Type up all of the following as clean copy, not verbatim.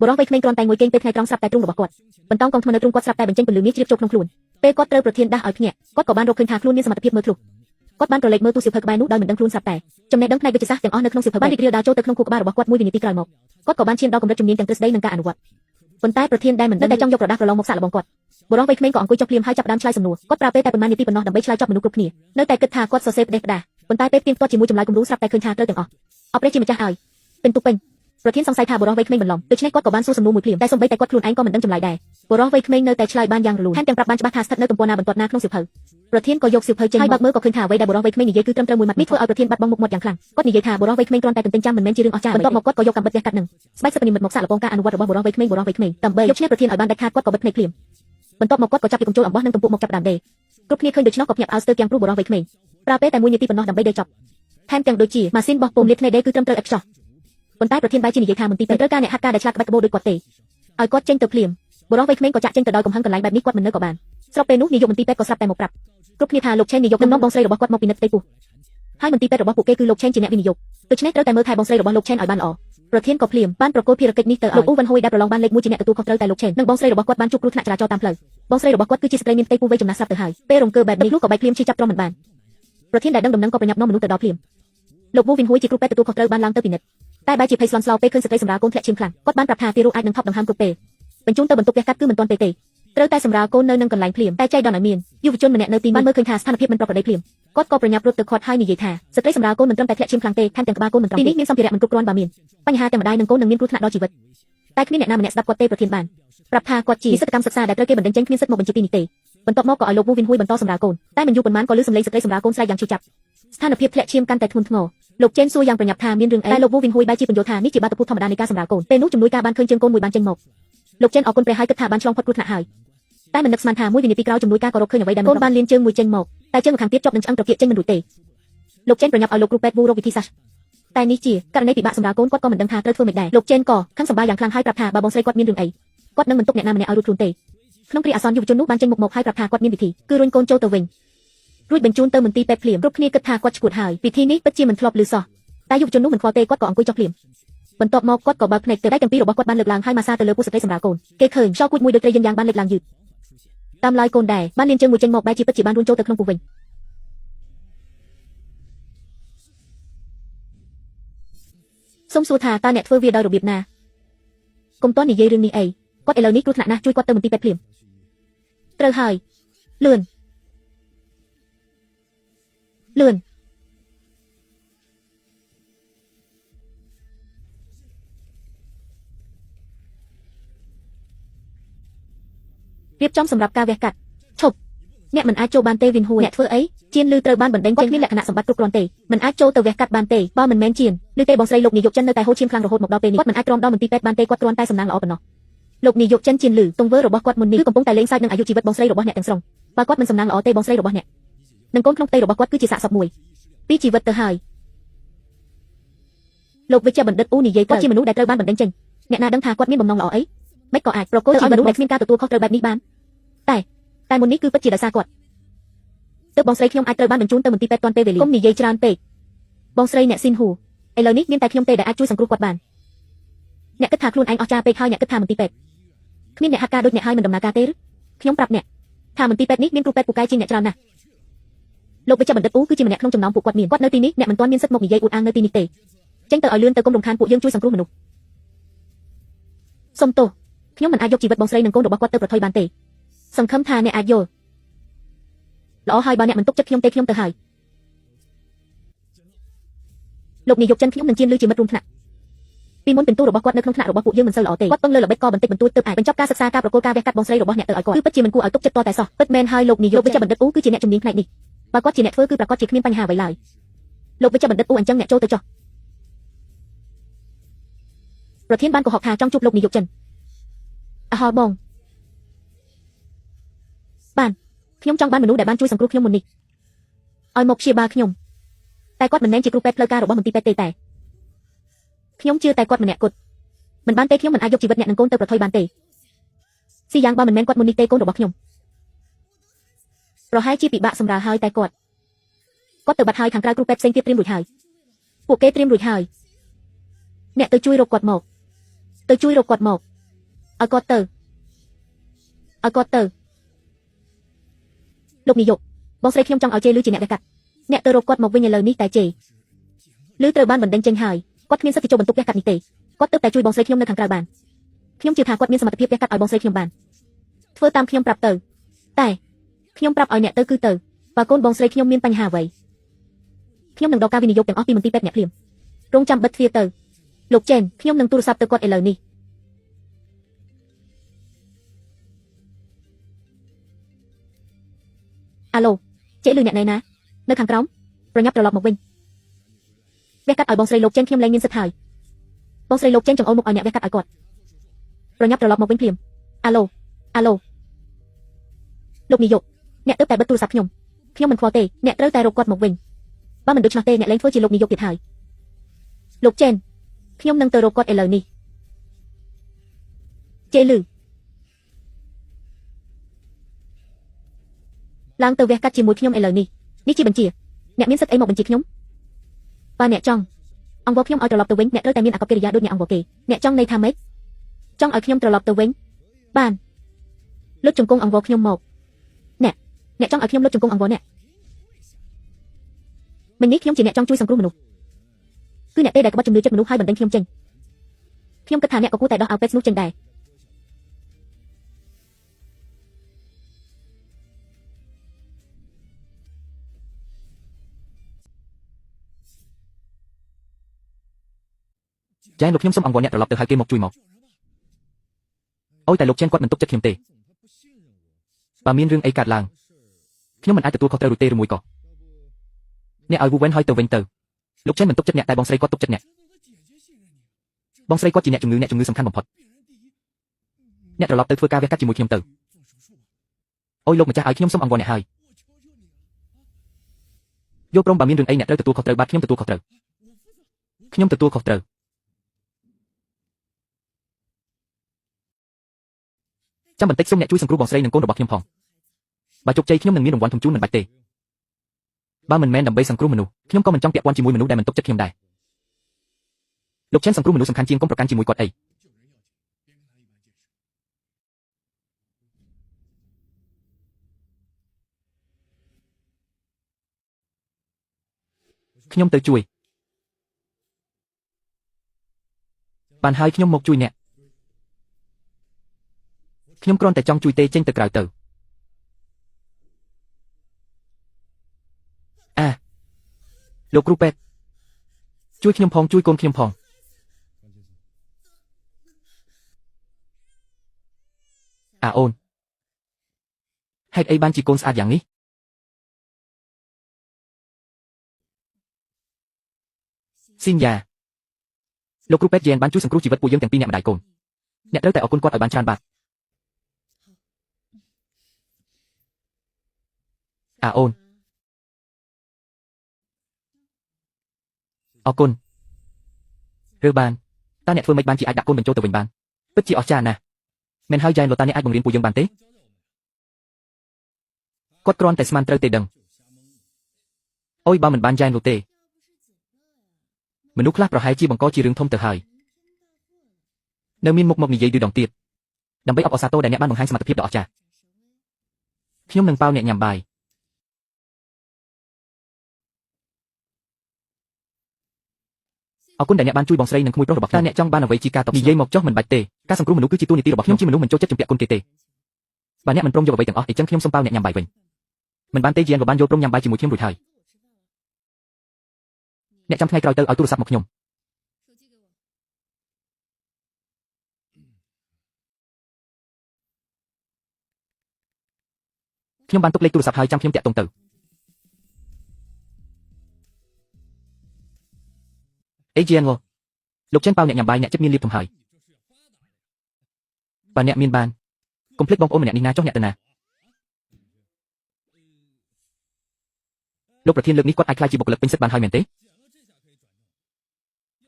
បុរសវ័យក្មេងគ្រាន់តែងុយគេងពេលថ្ងៃត្រង់ស្រាប់តែទ្រូងរបស់គាត់បន្តកងថ្មនៅទ្រូងគាត់ស្រាប់តែបញ្ចេញពន្លឺមាសជ្រាបចូលក្នុងខ្លួនពេលគាត់ត្រូវប្រធានដាស់ឲ្យភ្ញាក់គាត់ក៏បានរកឃើញថាខ្លួនមានសមត្ថភាពមើលធ្លុះគាត់បានប្រឡេកមើលទូសៀវភៅក្បែរនោះដោយមិនដឹងខ្លួនស្រាប់តែចំណេះដឹងផ្នែកវិទ្យាសាស្ត្រទាំងអស់នៅក្នុងសៀវភៅបានរីករាលដាលចូលទៅក្នុងខួរក្បាលរបស់គាត់មួយវិនាទីក្រោយមកគាត់ក៏បានឈានដល់កម្រិតជំនាញទាំងទ្រឹស្ដីនិងការអនុវត្តប៉ុន្តែប្រធានដែលមិនដឹងតែចង់យកក្រដាសប្រឡងមកសាកល្បងគាត់បុរសវ័យក្មេងក៏អង្គុយចុះភ្លាមហើយចាប់ផ្ដើមឆ្លើយសំណួរគាត់ប្រើពេលតែប៉ុន្មាននាទីប៉ុណ្ណោះដើម្បីឆ្លើយចប់មនុស្សគ្រប់គ្នានៅតែគិតថាគាត់សរសេរផ្ដេសផ្ដាសប៉ុន្តែពេលផ្ទៀងផ្ទាត់ជាមួយចម្លើយគំរូស្រាប់តែឃើញថាត្រូវទាំងអស់អបព្រះជាម្ចាស់ឲ្យពេញទុកពេញប្រធានសង្ស័យថាបុរសវ័យក្មេងបន្លំដូច្នេះគាត់ក៏បានសួរសំណួរមួយភ្លាមតែសូម្បីតែគាត់ខ្លួនឯងក៏មិនដឹងចម្លើយដែរបុរសវ័យក្មេងនៅតែឆ្លើយបានយ៉ាងរលូនថែមទាំងប្រាប់បានច្បាស់ថាស្ថិតនៅទំព័រណាបន្ទាត់ណាក្នុងសៀវភៅប្រធានក៏យកសៀវភៅចេញហើយបើកមើលក៏ឃើញថាអ្វីដែលបុរសវ័យក្មេងនិយាយគឺត្រឹមត្រូវមួយម៉ាត់នេះធ្វើឲ្យប្រធានបាត់បង់មុខមាត់យ៉ាងខ្លាំងគាត់និយាយថាបុរសវ័យក្មេងគ្រាន់តែទន្ទឹងចាំមិនមែនជារឿងអស្ចារ្យបន្ទាប់មកគាត់ក៏យកកាំបិតទះកាត់នឹងស្បែកសិទ្ធិនិមិត្តមកសាកល្បងការអនុវត្តរបស់បុរសវ័យក្មេងដើម្បីយកឈ្នះប្រធានឲ្យបានដាច់ខាតគាត់ក៏បិទភ្នែកភ្លាមបន្ទាប់មកគាត់ក៏ចាប់ពីកញ្ចុលអំបោះនិងទំពក់មកចាប់ដើមដេរគ្រប់គ្នាឃើញដូច្នោះក៏ភ្ញាក់ផ្អើលស្ទើរទាំងព្រោះបុរសវ័យក្មេងប្រើពេលតែ1នាទីប៉ុណ្ណោះដើម្បីដេរចប់ថែមទាំងដូចជាម៉ាស៊ីនបោះពុម្ពលាបភ្នែកដេរគឺត្រឹមត្រូវឥតខ្ចោះប៉ុន្តែប្រធានបែរជានិយាយថាមន្ទីរពេទ្យត្រូវការអ្នកហាត់ការដែលឆ្លាតក្បាច់ក្បូរដូចគាត់ទេឲ្យគាត់ចេញទៅភ្លាមបុរសវ័យក្មេងក៏ចាក់ចេញទៅដោយកំហឹងកន្លែងបែបនេះគាត់មិននៅក៏បានស្របពេលនោះនាយកមន្ទីរពេទ្យក៏ស្រាប់តែមកប្រាប់គ្រប់គ្នាថាលោកឆេននាយកនឹងនាំបងស្រីរបស់គាត់មកពិនិត្យផ្ទៃពោះហើយមន្ទីរពេទ្យរបស់ពួកគេគឺលោកឆេនជាអ្នកវិនិយោគដូច្នេះត្រូវតែមើលថែបងស្រីរបស់លោកឆេនឲ្យបានល្អប្រធានក៏ភ្លាមបានប្រកល់ភារកិច្ចនេះទៅឲ្យលោកអ៊ូវ៉ាន់ហ៊ុយដែលប្រឡងបានលេខ1ជាអ្នកទទួលខុសត្រូវតែលោកឆេននិងបងស្រីរបស់គាត់បានជួបគ្រោះថ្នាក់ចរាចរណ៍តាមផ្លូវបងស្រីរបស់គាត់គឺជាស្ត្រីមានផ្ទៃពោះវ័យចំណាស់ស្រាប់ទៅហើយពេលរង្គើបែបនេះនោះក៏បែកភ្លាមឈឺចាប់ទ្រាំមិនបានប្រធានដែលដឹងដំណឹងក៏ប្រញាប់នាំមនុស្សទៅដល់ភ្លាមលោកវូវិនហ៊ុយជាគ្រូពេទ្យទទួលខុសត្រូវបានឡើងទៅពិនិត្យតែបែរជាភ័យស្លន់ស្លោពេលឃើញស្ត្រីសម្រាលកូនធ្លាក់ឈាមខ្លាំងគាត់បានប្រាប់ថាទារកអាចនឹងថប់ដង្ហើមគ្រប់ពេលបញ្ជូនទៅបន្ទប់ផ្ទះកាត់គឺមិនទាន់ទេត្រូវតែសម្រាលកូននៅនឹងកន្លែងភ្លាមតែចៃដន្យឲ្យមានយុវជនម្នាក់នៅទីបានមើលឃើញថាស្ថានភាពមិនប្រក្រតីភ្លាមគាត់ក៏ប្រញាប់រត់ទៅខាត់ហើយនិយាយថាស្ត្រីសម្រាលកូនមិនត្រឹមតែធ្លាក់ឈាមខ្លាំងទេថែមទាំងក្បាលកូនមិនត្រង់ទីនេះមានសម្ភារៈមិនគ្រប់គ្រាន់បើមានបញ្ហាតែម្ដាយនិងកូននឹងមានគ្រោះថ្នាក់ដល់ជីវិតតែគ្មានអ្នកណាម្នាក់ស្ដាប់គាត់ទេប្រធានបានប្រាប់ថាគាត់ជានិស្សិតកម្មសិក្សាដែលត្រូវគេបណ្តេញចេញគ្មានសិទ្ធិមកបញ្ជាទីនេះទេបន្ទាប់មកក៏ឲ្យលោកវូវិនហ៊ុយបន្តសម្រាលកូនតែមិនយូរប៉ុន្មានក៏ឮសំឡេងស្ត្រីសម្រាលកូនស្រែកយ៉ាងឈឺចាប់ស្ថានភាពធ្លាក់ឈាមកាន់តែធ្ងន់ធ្ងរលោកចេនសួរយ៉ាងប្រញាប់ថាមានរឿងអីតែលោកវូវិនហ៊ុយបែរជាបញ្យល់ថានេះជាបាតុភូតធម្មតានៃការសម្រាលកូនពេលនោះជំនួយការបានឃើញជើងកូនមួយបានចេញមកលោកចេនអរគុណព្រះហើយគិតថាបានឆ្លងផុតគ្រោះថ្នាក់ហើយតែមិននឹកស្មានថាមួយវិនាទីក្រោយជំនួយការក៏រកឃើញអ្វីដែលកូនបានលៀនជើងមួយចេញមកតែជើងម្ខាងទៀតជាប់នឹងឆ្អឹងត្រគាកចេញមិនរួចទេលោកចេនប្រញាប់ឲ្យលោកគ្រូពេទ្យវូរកវិធីសាស្ត្រតែនេះជាករណីពិបាកសម្រាប់កូនគាត់ក៏មិនដឹងថាត្រូវធ្វើម៉េចដែរលោកចេនក៏ខឹងសម្បាយ៉ាងខ្លាំងហើយប្រាប់ថាបើបងស្រីគាត់មានរឿងអីគាត់នឹងមិនទុកអ្នកណាម្នាក់ឲ្យរួចខ្លួនទេក្នុងគ្រាអាសន្នយុវជននោះបានចេញមុខមកហើយប្រាប់ថាគាត់មានវិធីគឺរុញកូនចូលទៅវិញរួចបញ្ជូនទៅមន្ទីរពេទ្យភ្លាមគ្រប់គ្នាគិតថាគាត់ឈួតហើយវិធីនេះពិតជាមិនធ្លាប់ឮសោះតែយុវជននោះមិនខ្វល់ទេគាត់ក៏អង្គុយចុះភ្លាមបន្ទាប់មកគាត់ក៏បើកភ្នែកទៅដៃទាំងពីររបស់គាត់បានលើកឡើងហើយម៉ាសាទៅលើពោះស្ត្រីសម្រាប់កូនគេឃើញខ្យល់គូចមួយដូចត្រីយ៉ាងបានលេចឡើងយឺតតាមឡាយកូនដែរបានលៀនជើងមួយចេញមកបែរជាពិតជាបានរួញចូលទៅក្នុងពោះវិញសូមសួរថាតើអ្នកធ្វើវាដោយរបៀបណាកុំតន់និយាយរឿងនេះអីគាត់ឥឡូវនេះគ្រោះថ្នាក់ណាស់ជួយគាត់ទៅមន្ទីរពេទ្យភ្លាមត្រូវហើយលឿនរៀបចំសម្រាប់ការវះកាត់ឈប់អ្នកមិនអាចចូលបានទេវិនហ៊ួយអ្នកធ្វើអីជៀនលឺត្រូវបានបណ្ដេញចេញមានលក្ខណៈសម្បត្តិគ្រប់គ្រាន់ទេមិនអាចចូលទៅវះកាត់បានទេបើមិនមែនជៀនឬទេបងស្រីលោកនាយកចិននៅតែហូរឈាមខ្លាំងរហូតមកដល់ពេលនេះគាត់មិនអាចទ្រាំដល់មន្ទីរពេទ្យបានទេគាត់គ្រាន់តែសំណាងល្អប៉ុណ្ណោះលោកនាយកចិនជៀនលឺទង្វើរបស់គាត់មុននេះគឺកំពុងតែលេងសើចនឹងអាយុជីវិតបងស្រីរបស់អ្នកទាំងស្រុងបើគាត់មិនសំណាងល្អទេបងស្រីរបស់អ្នកនិងកូនក្នុងផ្ទៃរបស់គាត់គឺជាសាកសពមួយពីជីវិតទៅហើយលោកវិជ្ជបណ្ឌិតអ៊ូនិយាយគាត់ជាមនុស្សដែលត្រូវបានបណ្ដេញចេញអ្នកណាដឹងថាគាត់មានបំណងល្អអីមិនក៏អាចប្រកល់ជាមនុស្សដែលគ្មានការទទួលខុសត្រូវបែបនេះបានតែមុននេះគឺពិតជាដោយសារគាត់ទើបបងស្រីខ្ញុំអាចត្រូវបានបញ្ជូនទៅមន្ទីរពេទ្យទាន់ពេលវេលាកុំនិយាយច្រើនពេកបងស្រីអ្នកស៊ីនហ៊ូឥឡូវនេះមានតែខ្ញុំទេដែលអាចជួយសង្គ្រោះគាត់បានអ្នកគិតថាខ្លួនឯងអស្ចារ្យពេកហើយអ្នកគិតថាមន្ទីរពេទ្យគ្មានអ្នកហាត់ការដូចអ្នកហើយមិនដំណើរការទេឬខ្ញុំប្រាប់អ្នកថាមន្ទីរពេទ្យនេះមានគ្រូពេទ្យពូកែជាងអ្នកច្រើនណាស់លោកវិជ្ជបណ្ឌិតអ៊ូគឺជាម្នាក់ក្នុងចំណោមពួកគាត់មានគាត់នៅទីនេះអ្នកមិនទាន់មានសិទ្ធិមកនិយាយអួតអាងនៅទីនេះទេចេញទៅឲ្យលឿនទៅកុំរំខានពួកយើងជួយសង្គ្រោះមនុស្សសុំទោសខ្ញុំមិនអាចយកជីវិតបងស្រីនិងកូនរបស់គាត់ទៅប្រថុយបានទេសង្ឃឹមថាអ្នកអាចយល់ល្អហើយបើអ្នកមិនទុកចិត្តខ្ញុំទេខ្ញុំទៅហើយលោកនាយកចិនខ្ញុំនឹងជៀនលឺជាមិត្តរួមថ្នាក់ពីមុនពិន្ទុរបស់គាត់នៅក្នុងថ្នាក់របស់ពួកយើងមិនសូវល្អទេគាត់ពឹងលើល្បិចកបន្តិចបន្តួចទើបអាចបញ្ចប់ការសិក្សាការប្រកល់ការវះកាត់បងស្រីរបស់អ្នកទៅឲ្យគាត់គឺពិតជាមិនគួរឲ្យទុកចិត្តតតែសោះពិតមែនហើយលោកនាយកវិជ្ជបណ្ឌិតអ៊ូគឺជាអ្នកជំនាញផ្នែកនេះបើគាត់ជាអ្នកធ្វើគឺប្រកាសជាគ្មានបញ្ហាអ្វីឡើយលោកវិជ្ជបណ្ឌិតអ៊ូអញ្ចឹងអ្នកចូលទៅចុះប្រធានបានកុហកថាចង់ជួបលោកនាយកចិនអហល់បងបានខ្ញុំចង់បានមនុស្សដែលបានជួយសង្គ្រោះខ្ញុំមុននេះឲ្យមកព្យាបាលខ្ញុំតែគាត់មិនមែនជាគ្រូពេទ្យផ្លូវការរបស់មន្ទីរពេទ្យទេតែខ្ញុំជឿតែគាត់ម្នាក់គត់មិនបានទេខ្ញុំមិនអាចយកជីវិតអ្នកនិងកូនទៅប្រថុយបានទេស៊ីយ៉ាងបើមិនមែនគាត់មុននេះទេកូនរបស់ខ្ញុំប្រហែលជាពិបាកសម្រាលហើយតែគាត់ទៅបាត់ហើយខាងក្រៅគ្រូពេទ្យផ្សេងទៀតត្រៀមរួចហើយពួកគេត្រៀមរួចហើយអ្នកទៅជួយរកគាត់មក ឲ្យគាត់ទៅលោកនាយកបងស្រីខ្ញុំចង់ឲ្យជេលឺជាអ្នកវះកាត់អ្នកទៅរកគាត់មកវិញឥឡូវនេះតែជេលឺត្រូវបានបណ្ដេញចេញហើយគាត់គ្មានសិទ្ធិចូលបន្ទប់វះកាត់នេះទេគាត់ទើបតែជួយបងស្រីខ្ញុំនៅខាងក្រៅបានខ្ញុំជឿថាគាត់មានសមត្ថភាពវះកាត់ឲ្យបងស្រីខ្ញុំបានធ្វើតាមខ្ញុំប្រាប់ទៅតែខ្ញុំប្រាប់ឲ្យអ្នកទៅគឺទៅបើកូនបងស្រីខ្ញុំមានបញ្ហាអ្វីខ្ញុំនឹងដកការវិនិយោគទាំងអស់ពីមន្ទីរពេទ្យអ្នកភ្លាមរងចាំបិទទ្វារទៅលោកចេនខ្ញុំនឹងទូរស័ព្ទទៅគាត់ឥឡូវនេះអាឡូជេលឺអ្នកណែណានៅខាងក្រោមប្រញាប់ត្រឡប់មកវិញវះកាត់ឲ្យបងស្រីលោកចេនខ្ញុំលែងមានសិទ្ធិហើយបងស្រីលោកចេនចង្អុលមុខឲ្យអ្នកវះកាត់ឲ្យគាត់ប្រញាប់ត្រឡប់មកវិញភ្លាមអាឡូលោកនាយកអ្នកទើបតែបិទទូរស័ព្ទខ្ញុំមិនខ្វល់ទេអ្នកត្រូវតែរកគាត់មកវិញបើមិនដូច្នោះទេអ្នកលែងធ្វើជាលោកនាយកទៀតហើយលោកចេនខ្ញុំនឹងទៅរកគាត់ឥឡូវនេះជេលឺឡើងទៅវះកាត់ជាមួយខ្ញុំឥឡូវនេះជាបញ្ជាអ្នកមានសិទ្ធិអីមកបញ្ជាខ្ញុំបើអ្នកចង់អង្វរខ្ញុំឲ្យត្រឡប់ទៅវិញអ្នកត្រូវតែមានអាកប្បកិរិយាដូចអ្នកអង្វរគេអ្នកចង់ន័យថាម៉េចចង់ឲ្យខ្ញុំត្រឡប់ទៅវិញបានលុតជង្គង់អង្វរខ្ញុំមកអ្នកចង់ឲ្យខ្ញុំលុតជង្គង់អង្វរអ្នកមិញនេះខ្ញុំជាអ្នកចង់ជួយសង្គ្រោះមនុស្សគឺអ្នកទេដែលក្បត់ជំនឿចិត្តមនុស្សឲ្យបណ្ដេញខ្ញុំចេញខ្ញុំគិតថាអ្នកក៏គួរតែដោះឲ្យពេទ្យស្នោះចេញដែរចែនលោកខ្ញុំសូមអង្វរអ្នកត្រឡប់ទៅហៅគេមកជួយមកអូយតែលោកចេនគាត់មិនទុកចិត្តខ្ញុំទេបើមានរឿងអីកើតឡើងខ្ញុំមិនអាចទទួលខុសត្រូវរួចទេឬមួយក៏អ្នកឲ្យវូវិនហើយទៅវិញទៅលោកចេនមិនទុកចិត្តអ្នកតែបងស្រីគាត់ទុកចិត្តអ្នកបងស្រីគាត់ជាអ្នកជំងឺសំខាន់បំផុតអ្នកត្រឡប់ទៅធ្វើការវះកាត់ជាមួយខ្ញុំទៅអូយលោកម្ចាស់ឲ្យខ្ញុំសូមអង្វរអ្នកហើយយកព្រមបើមានរឿងអីអ្នកត្រូវទទួលខុសត្រូវបាទខ្ញុំទទួលខុសត្រូវចាំបន្តិចសូមអ្នកជួយសង្គ្រោះបងស្រីនិងកូនរបស់ខ្ញុំផងបើជោគជ័យខ្ញុំនឹងមានរង្វាន់ធំជូនមិនបាច់ទេបើមិនមែនដើម្បីសង្គ្រោះមនុស្សខ្ញុំក៏មិនចង់ពាក់ព័ន្ធជាមួយមនុស្សដែលមិនទុកចិត្តខ្ញុំដែរលោកចេនសង្គ្រោះមនុស្សសំខាន់ជាងកុំប្រកាន់ជាមួយគាត់អីខ្ញុំទៅជួយបានហើយខ្ញុំមកជួយអ្នកខ្ញុំគ្រាន់តែចង់ជួយទេចេញទៅក្រៅទៅលោកគ្រូពេទ្យជួយខ្ញុំផងជួយកូនខ្ញុំផងអូនហេតុអីបានជាកូនស្អាតយ៉ាងនេះស៊ីនយ៉ាលោកគ្រូពេទ្យយេនបានជួយសង្គ្រោះជីវិតពួកយើងទាំងពីរអ្នកម្ដាយកូនអ្នកត្រូវតែអរគុណគាត់ឲ្យបានច្រើនបាទអូនអរគុណឬបានតើអ្នកធ្វើម៉េចបានជាអាចដាក់កូនបញ្ចូលទៅវិញបានពិតជាអស្ចារ្យណាស់មិនហើយយ៉ែនលោកតាអ្នកអាចបង្រៀនពួកយើងបានទេគាត់គ្រាន់តែស្មានត្រូវទេដឹងអូយបើមិនបានយ៉ែនលោកទេមនុស្សខ្លះប្រហែលជាបង្កជារឿងធំទៅហើយនៅមានមុខមកនិយាយឌឺដងទៀតដើម្បីអបអរសាទរដែលអ្នកបានបង្ហាញសមត្ថភាពដ៏អស្ចារ្យខ្ញុំនឹងប៉ាវអ្នកញ៉ាំបាយអរគុណដែលអ្នកបានជួយបងស្រីនិងក្មួយប្រុសរបស់ខ្ញុំតើអ្នកចង់បានអ្វីជាការតបស្នងនិយាយមកចុះមិនបាច់ទេការសង្គ្រោះមនុស្សគឺជាតួនាទីរបស់ខ្ញុំជាមនុស្សមិនចូលចិត្តជំពាក់គុណគេទេបើអ្នកមិនព្រមយកអ្វីទាំងអស់អញ្ចឹងខ្ញុំសូមប៉ាវអ្នកញ៉ាំបាយវិញមិនបានទេយេនក៏បានយល់ព្រមញ៉ាំបាយជាមួយខ្ញុំរួចហើយអ្នកចាំថ្ងៃក្រោយទៅឲ្យទូរស័ព្ទមកខ្ញុំខ្ញុំបានទុកលេខទូរស័ព្ទហើយចាំខ្ញុំតាក់ទងទៅអេជីនលោកចេនប៉ាវអ្នកញ៉ាំបាយអ្នកចិត្តមានលៀបធំហើយបើអ្នកមានបានកុំភ្លេចបងប្អូនម្នាក់នេះណាចុះអ្នកទៅណាលោកប្រធានលើកនេះគាត់អាចខ្លាចជាបុគ្គលិកពេញសិទ្ធិបានហើយមែនទេ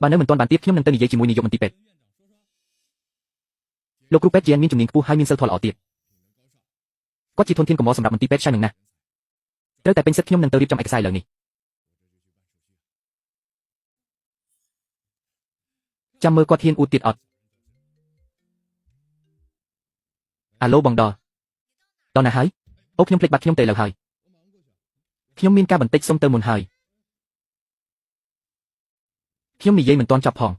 បើនៅមិនទាន់បានទៀតខ្ញុំនឹងទៅនិយាយជាមួយនាយកមន្ទីរពេទ្យលោកគ្រូពេទ្យយេនមានជំនាញខ្ពស់ហើយមានសីលធម៌ល្អទៀតគាត់ជាធនធានកម្រសម្រាប់មន្ទីរពេទ្យឆៃនឹងណាត្រូវតែពេញសិទ្ធិខ្ញុំនឹងទៅរៀបចំឯកសារលើនេះចាំមើលគាត់ហ៊ានអួតទៀតអត់ Alo បងដដល់ណាហើយអូខ្ញុំភ្លេចបាត់ខ្ញុំទៅលើហើយខ្ញុំមានការបន្តិចសុំទៅមុនហើយខ្ញុំនិយាយមិនទាន់ចប់ផង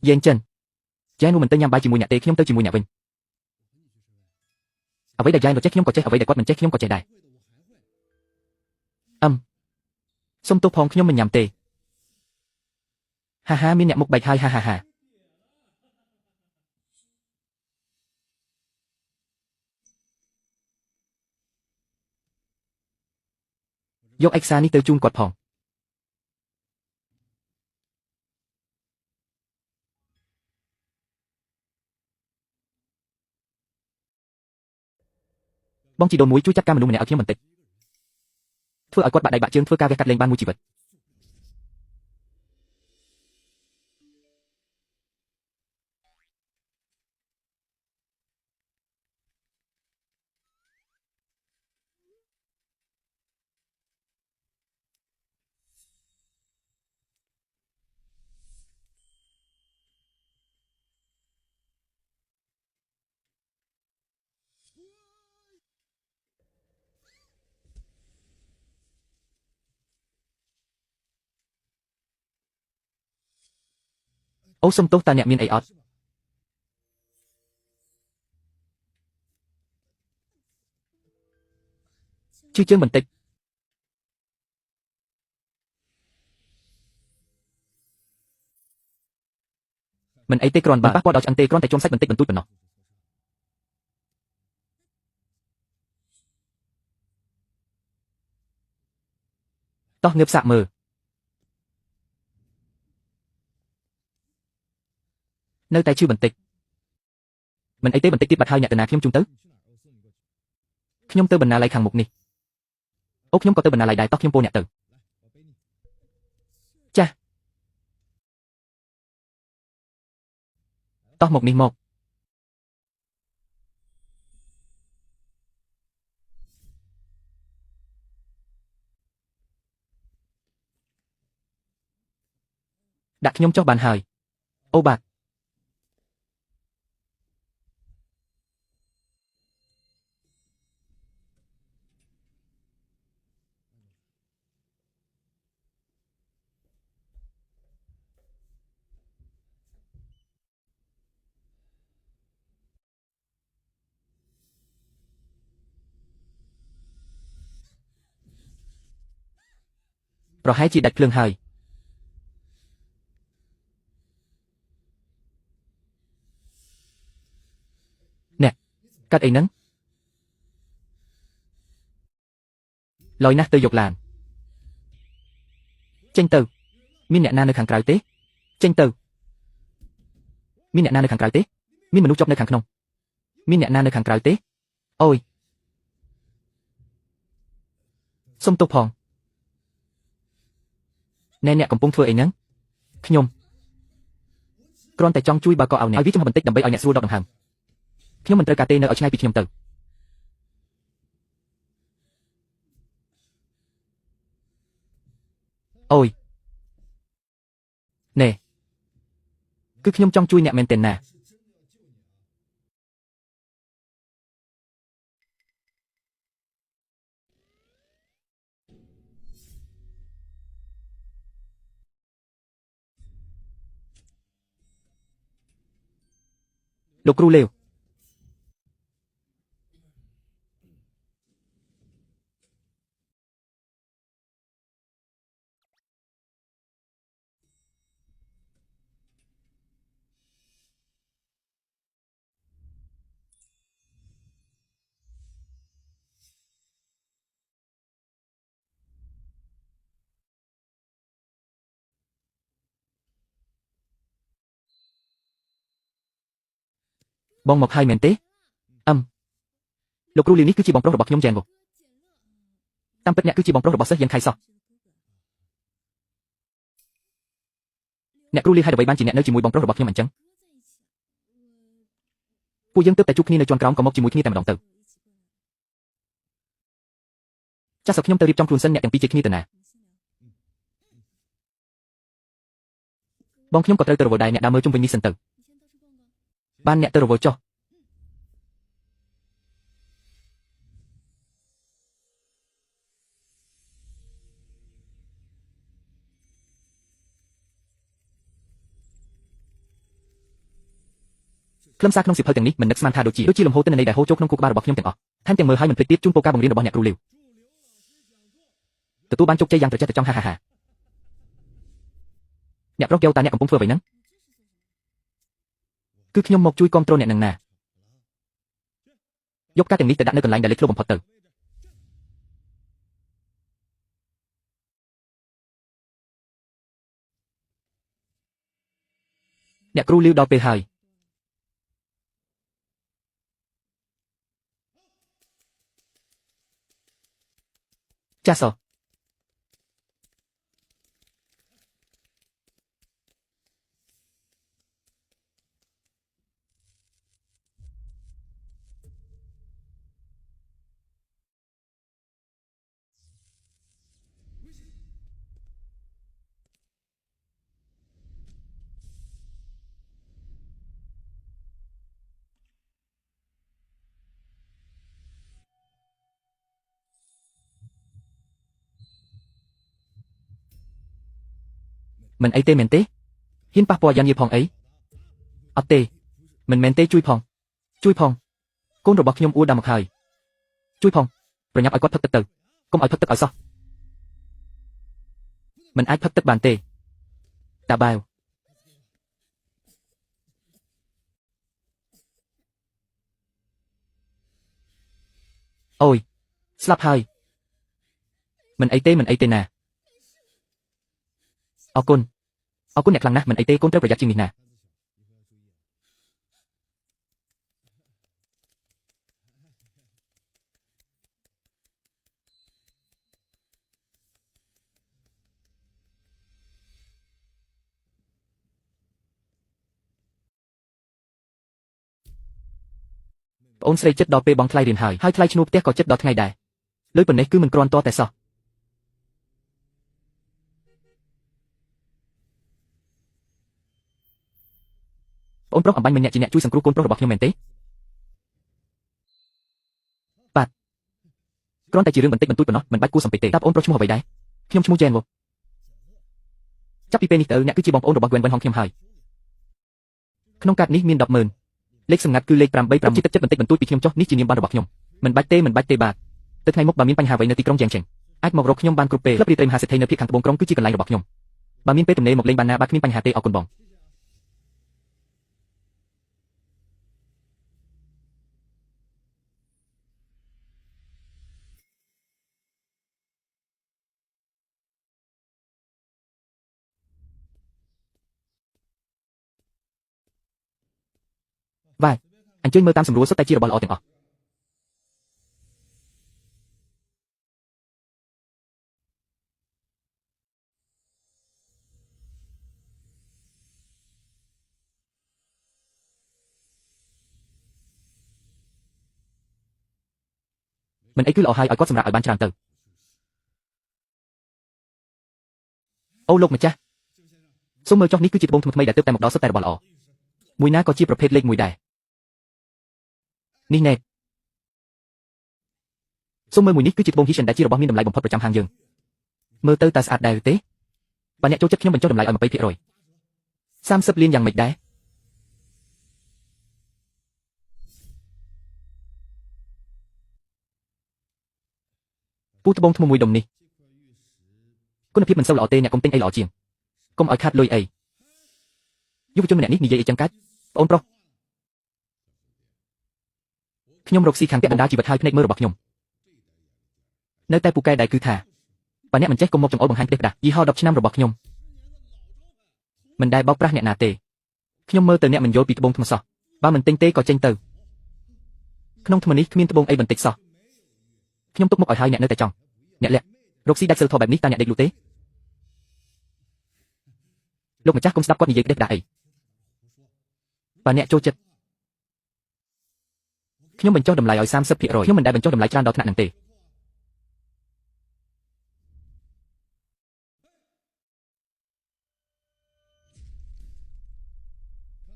យេនចិនចែនោះមិនទៅញ៉ាំបាយជាមួយអ្នកទេខ្ញុំទៅជាមួយអ្នកវិញអ្វីដែលយ៉ែនក៏ចេះខ្ញុំក៏ចេះអ្វីដែលគាត់មិនចេះខ្ញុំក៏ចេះដែរសុំទោសផងខ្ញុំមិនញ៉ាំទេហាហាមានអ្នកមុខបែកហើយហាហាហាយកឯកសារនេះទៅជូនគាត់ផងបងជីដូនមួយជួយចាត់ការមនុស្សម្នាក់ឲ្យខ្ញុំបន្តិចធ្វើឲ្យគាត់បាក់ដៃបាក់ជើងធ្វើការវះកាត់លេងបានមួយជីវិតអូសុំទោសតើអ្នកមានអីអត់ជឿជើងបន្តិចមិនអីទេគ្រាន់បើប៉ះពាល់ដល់ឆ្អឹងទេគ្រាន់តែជន់សាច់បន្តិចបន្តួចប៉ុណ្ណោះតោះងើបសាកមើលនៅតែឈឺបន្តិចមិនអីទេបន្តិចទៀតបាត់ហើយអ្នកតាណាខ្ញុំជូនទៅខ្ញុំទៅបណ្ណាល័យខាងមុខនេះអូខ្ញុំក៏ទៅបណ្ណាល័យដែរតោះខ្ញុំពោលអ្នកទៅចាស់តោះមកនេះមកដាក់ខ្ញុំចុះបានហើយអូបាទប្រហែលជាដាច់ភ្លើងហើយអ្នកកាត់អីហ្នឹងលយណាស់ទៅយកឡានចេញទៅមានអ្នកណានៅខាងក្រៅទេចេញទៅមានអ្នកណានៅខាងក្រៅទេមានមនុស្សជាប់នៅខាងក្នុងមានអ្នកណានៅខាងក្រៅទេអូយសុំទោសផងណែអ្នកកំពុងធ្វើអីហ្នឹងខ្ញុំគ្រាន់តែចង់ជួយបើក៏ឲ្យអ្នកឲ្យវាចំហបន្តិចដើម្បីឲ្យអ្នកស្រួលដកដង្ហើមខ្ញុំមិនត្រូវការទេនៅឲ្យឆ្ងាយពីខ្ញុំទៅអូយណែគឺខ្ញុំចង់ជួយអ្នកមែនទេណាលោកគ្រូលេវបងមកហើយមែនទេលោកគ្រូលាវនេះគឺជាបងប្រុសរបស់ខ្ញុំយ៉ែនវ៉ូតាមពិតអ្នកគឺជាបងប្រុសរបស់សិស្សយ៉ាងខៃសោះអ្នកគ្រូលាវហេតុអ្វីបានជាអ្នកនៅជាមួយបងប្រុសរបស់ខ្ញុំអញ្ចឹងពួកយើងទើបតែជួបគ្នានៅជាន់ក្រោមក៏មកជាមួយគ្នាតែម្ដងទៅចាសសូមខ្ញុំទៅរៀបចំខ្លួនសិនអ្នកទាំងពីរជាគ្នាទៅណាបងខ្ញុំក៏ត្រូវទៅរវល់ដែរអ្នកដើរមើលជុំវិញនេះសិនទៅ បានអ្នកទៅរវល់ចុះខ្លឹមសារក្នុងសៀវភៅទាំងនេះមិននឹកស្មានថាដូចជាលំហូរទិន្នន័យដែលហូរចូលក្នុងខួរក្បាលរបស់ខ្ញុំទាំងអស់ថែមទាំងមើលឲ្យមិនភ្លេចទៀតជូនពរការបង្រៀនរបស់អ្នកគ្រូលាវទទួលបានជោគជ័យយ៉ាងត្រចះត្រចង់ហាហាអ្នកប្រុសកែវតាអ្នកកំពុងធ្វើអ្វីហ្នឹងគឺខ្ញុំមកជួយគ្រប់គ្រងអ្នកនឹងណាយកការទាំងនេះទៅដាក់នៅកន្លែងដែលលេចធ្លោបំផុតទៅអ្នកគ្រូលាវដល់ពេលហើយចាសមិនអីទេមែនទេហ៊ានប៉ះពាល់យ៉ាងញៀផងអីអត់ទេមិនមែនទេជួយផងកូនរបស់ខ្ញុំអួរដាំមកហើយជួយផងប្រញាប់ឲ្យគាត់ផឹកទឹកទៅកុំឲ្យផឹកទឹកឲ្យសោះមិនអាចផឹកទឹកបានទេតាបាវអូយស្លាប់ហើយមិនអីទេណាអរគុណអ្នកខ្លាំងណាស់មិនអីទេកូនត្រូវប្រយ័ត្នជាងនេះណាប្អូនស្រីចិត្តដល់ពេលបងថ្លៃរៀនហើយថ្លៃឈ្នួលផ្ទះក៏ចិត្តដល់ថ្ងៃដែរលុយប៉ុណ្ណេះគឺមិនគ្រាន់ទាល់តែសោះប្អូនប្រុសអំបញ្ញម្នាក់ជាអ្នកជួយសង្គ្រោះកូនប្រុសរបស់ខ្ញុំមែនទេបាទគ្រាន់តែជារឿងបន្តិចបន្តួចប៉ុណ្ណោះមិនបាច់គួរសំពេចទេតើប្អូនប្រុសឈ្មោះអ្វីដែរខ្ញុំឈ្មោះជែនវ៉ូចាប់ពីពេលនេះទៅអ្នកគឺជាបងប្អូនរបស់ Gwen ហងខ្ញុំហើយក្នុងកាតនេះមាន 100000 លេខសម្ងាត់គឺលេខ855ជាទឹកចិត្តបន្តិចបន្តួចពីខ្ញុំចុះនេះជានាមប័ណ្ណរបស់ខ្ញុំមិនបាច់ទេបាទទៅថ្ងៃមុខបើមានបញ្ហាអ្វីនៅទីក្រុងជាងចេងអាចមករកខ្ញុំបានគ្រប់ពេលក្លឹបរាត្រីមហាសេដ្ឋីនៅភាគខាងត្បូងក្រុងគឺជាកន្លែងរបស់ខ្ញុំបើមានពេលទំនេរមកលេងបានណាបាទគ្មានបញ្ហាទេអរគុណបងវ៉ាអញ្ជើញមើលតាមសម្រួលសុទ្ធតែជារបស់ល្អទាំងអស់មិនអីគឺល្អហើយឲ្យគាត់សម្រាប់ឲ្យបានច្រើនទៅអូលោកម្ចាស់សូមមើលចុះនេះគឺជាត្បូងថ្មីៗដែលទើបតែមកដល់សុទ្ធតែរបស់ល្អមួយណាក៏ជាប្រភេទលេខ1ដែរនេះណែសូមមើលមួយនេះគឺជាត្បូង Hishan ដែលជារបស់មានតម្លៃបំផុតប្រចាំហាងយើងមើលទៅតើស្អាតដែរទេបើអ្នកចូលចិត្តខ្ញុំបញ្ចុះតម្លៃឲ្យ 20% 30 លានយ៉ាងម៉េចដែរពូត្បូងថ្មមួយដុំនេះគុណភាពមិនសូវល្អទេអ្នកកុំទិញអីល្អជាងកុំឲ្យខាតលុយអីយុវជនម្នាក់នេះនិយាយអីចឹងកាច់ប្អូនប្រុសខ្ញុំរកស៊ីខាងពាក់កណ្ដាលជីវិតហើយភ្នែកមើលរបស់ខ្ញុំនៅតែពូកែដែរគឺថាបើអ្នកមិនចេះកុំមកចង្អុលបង្ហាញផ្ទះផ្ដាស់យីហោ10ឆ្នាំរបស់ខ្ញុំមិនដែលបោកប្រាស់អ្នកណាទេខ្ញុំមើលទៅអ្នកមិនយល់ពីត្បូងថ្មសោះបើមិនទិញទេក៏ចេញទៅក្នុងថ្មនេះគ្មានត្បូងអីបន្តិចសោះខ្ញុំទុកមុខឲ្យហើយអ្នកនៅតែចង់អ្នកលាក់រកស៊ីដាច់សិលធម៌បែបនេះតើអ្នកដេកលក់ទេលោកម្ចាស់កុំស្ដាប់គាត់និយាយផ្ដេសផ្ដាស់អីបើអ្នកចូលចិត្តខ្ញុំបញ្ចុះតម្លៃឲ្យ 30% ខ្ញុំមិនដែលបញ្ចុះតម្លៃច្រើនដល់ថ្នាក់ហ្នឹងទេ